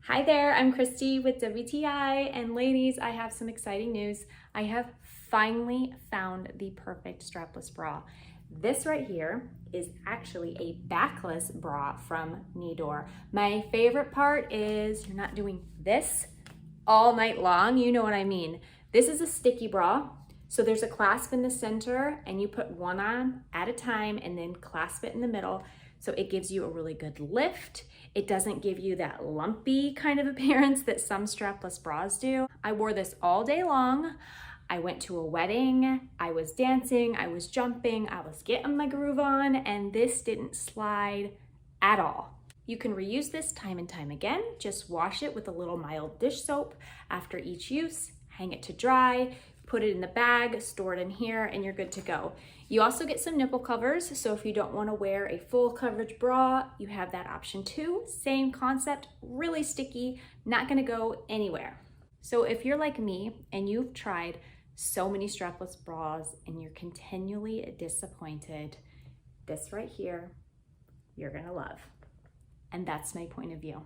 Hi there, I'm Christy with WTI, and ladies, I have some exciting news. I have finally found the perfect strapless bra. This right here is actually a backless bra from Niidor. My favorite part is you're not doing this all night long, you know what I mean. This is a sticky bra, so there's a clasp in the center and you put one on at a time and then clasp it in the middle. So it gives you a really good lift. It doesn't give you that lumpy kind of appearance that some strapless bras do. I wore this all day long. I went to a wedding, I was dancing, I was jumping, I was getting my groove on, and this didn't slide at all. You can reuse this time and time again. Just wash it with a little mild dish soap after each use, hang it to dry, put it in the bag, store it in here, and you're good to go. You also get some nipple covers, so if you don't want to wear a full coverage bra, you have that option too. Same concept, really sticky, not gonna go anywhere. So if you're like me and you've tried so many strapless bras and you're continually disappointed, this right here, you're gonna love. And that's my point of view.